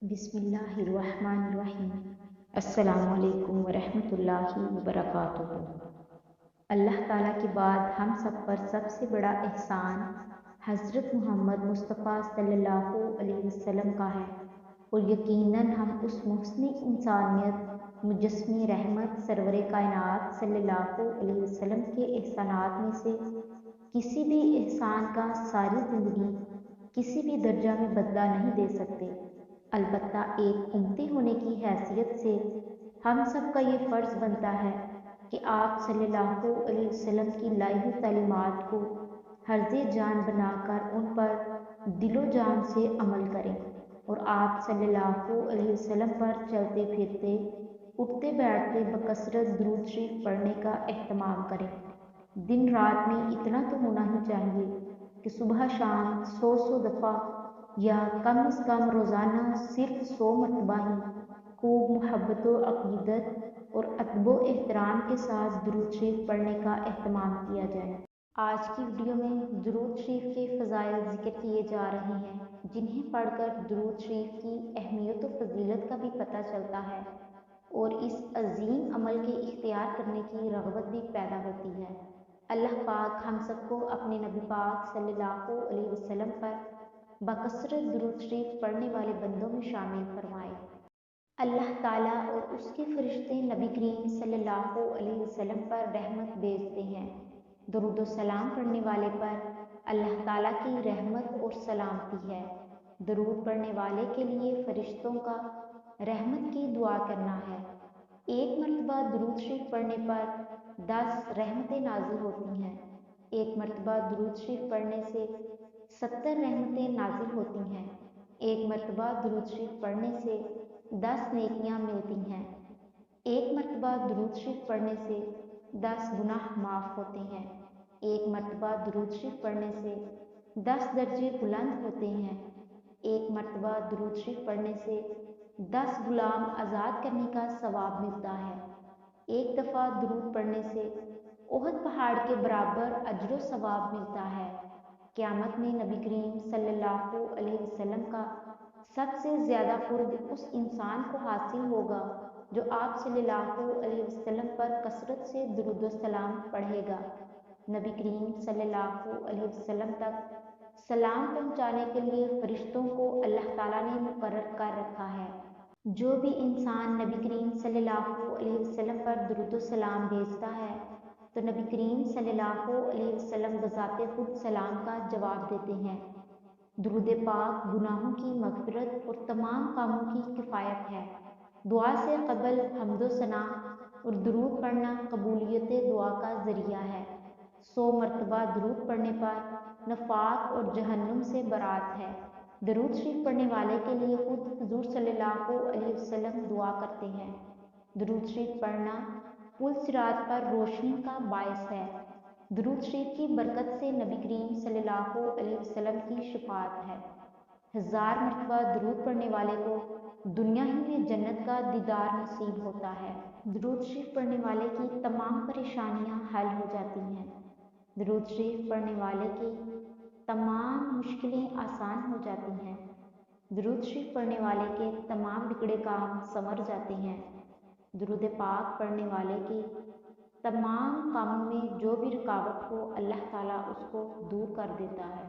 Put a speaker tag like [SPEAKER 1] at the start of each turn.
[SPEAKER 1] बिस्मिल्लाहिर्रहमानिर्रहीम। अस्सलामु अलैकुम वरहमतुल्लाहि वबरकातुहू। अल्लाह ताला के बाद हम सब पर सबसे बड़ा एहसान हज़रत मोहम्मद मुस्तफ़ा सल्लल्लाहु अलैहि वसल्लम का है, और यकीनन हम उस मुहस्सिन इंसानियत मुजस्सिम रहमत सरवर कायनात सल्लल्लाहु अलैहि वसल्लम के एहसानात में से किसी भी एहसान का सारी ज़िंदगी किसी भी दर्जा में बदला नहीं दे सकते। अलबत्ता एक उम्मती होने की हैसियत से हम सब का ये फ़र्ज़ बनता है कि आप सल्लल्लाहु अलैहि वसल्लम की लाई हुई तालीमात को हर्ज़े जान बनाकर उन पर दिलो जान से अमल करें, और आप सल्लल्लाहु अलैहि वसल्लम पर चलते फिरते उठते बैठते बकसरत दुरूद शरीफ पढ़ने का एहतमाम करें। दिन रात में इतना तो होना ही चाहिए कि सुबह शाम 100 दफ़ा या कम अज़ कम रोज़ाना सिर्फ 100 मरतबा ही खूब मोहब्बत व अक़ीदत और अदब व एहतराम के साथ दुरूद शरीफ पढ़ने का एहतमाम किया जाए। आज की वीडियो में दुरूद शरीफ के फ़ज़ाइल ज़िक्र किए जा रहे हैं, जिन्हें पढ़कर दुरूद शरीफ की अहमियत व फ़जीलत का भी पता चलता है और इस अज़ीम अमल के इख्तियार करने की रग़बत भी पैदा होती है। अल्लाह पाक हम सबको अपने नबी पाक सल्लल्लाहु अलैहि वसल्लम पर बकसरत दुरूद शरीफ पढ़ने वाले बंदों में शामिल फरमाए। अल्लाह ताला और उसके फरिश्ते नबी करीम सल्लल्लाहु अलैहि वसल्लम पर रहमत भेजते हैं। दुरूद व सलाम पढ़ने वाले पर अल्लाह ताला की रहमत और सलामती है। दुरूद पढ़ने वाले के लिए फरिश्तों का रहमत की दुआ करना है। एक मरतबा दुरूद शरीफ पढ़ने पर 10 रहमतें नाजिल होती हैं। एक मरतबा दुरूद शरीफ पढ़ने से 70 रहमतें नाजिल होती हैं। एक मरतबा दुरूद शरीफ पढ़ने से 10 नेकियां मिलती हैं। एक मरतबा दुरूद शरीफ पढ़ने से 10 गुनाह माफ़ होते हैं। एक मरतबा दुरूद शरीफ पढ़ने से 10 दर्जे बुलंद होते हैं। एक मरतबा दुरूद शरीफ पढ़ने से 10 गुलाम आज़ाद करने का सवाब मिलता है। एक दफ़ा दुरूद पढ़ने से ओहद पहाड़ के बराबर अजर व सवाब मिलता है। क़यामत में नबी करीम सल्लल्लाहु अलैहि वसल्लम का सबसे ज़्यादा क़ुर्ब उस इंसान को हासिल होगा जो आप सल्लल्लाहु अलैहि वसल्लम पर कसरत से दुरूद व सलाम पढ़ेगा। नबी करीम सल्लल्लाहु अलैहि वसल्लम तक सलाम पहुँचाने के लिए फ़रिश्तों को अल्लाह ताला ने मुकर्रर कर रखा है। जो भी इंसान नबी करीम सल्लल्लाहु अलैहि वसल्लम पर दुरूद व सलाम भेजता है तो नबी करीम सल्लल्लाहु अलैहि वसल्लम बज़ाते खुद सलाम का जवाब देते हैं। दुरूद पाक गुनाहों की मग़फ़िरत और तमाम कामों की किफ़ायत है। दुआ से क़बल हम्दो सना और दुरूद पढ़ना कबूलियत दुआ का ज़रिया है। 100 मरतबा दुरूद पढ़ने पर नफ़ाक़ और जहन्नुम से बरात है। दुरूद शरीफ पढ़ने वाले के लिए खुद हुज़ूर सल्लल्लाहु अलैहि वसल्लम दुआ करते हैं। दुरूद शरीफ पढ़ना पुल सिरात पर रोशनी का बायस है। दुरूद शरीफ की बरकत से नबी करीम सल्लल्लाहु अलैहि वसल्लम की शफ़ाअत है। 1000 मरतबा दुरूद पढ़ने वाले को दुनिया ही में जन्नत का दीदार नसीब होता है। दुरूद शरीफ पढ़ने वाले की तमाम परेशानियां हल हो जाती हैं। दुरूद शरीफ पढ़ने वाले की तमाम मुश्किलें आसान हो जाती हैं। दुरूद शरीफ पढ़ने वाले के तमाम बिगड़े काम संवर जाते हैं। दुरूद पाक पढ़ने वाले की तमाम कामों में जो भी रुकावट हो अल्लाह ताला उसको दूर कर देता है।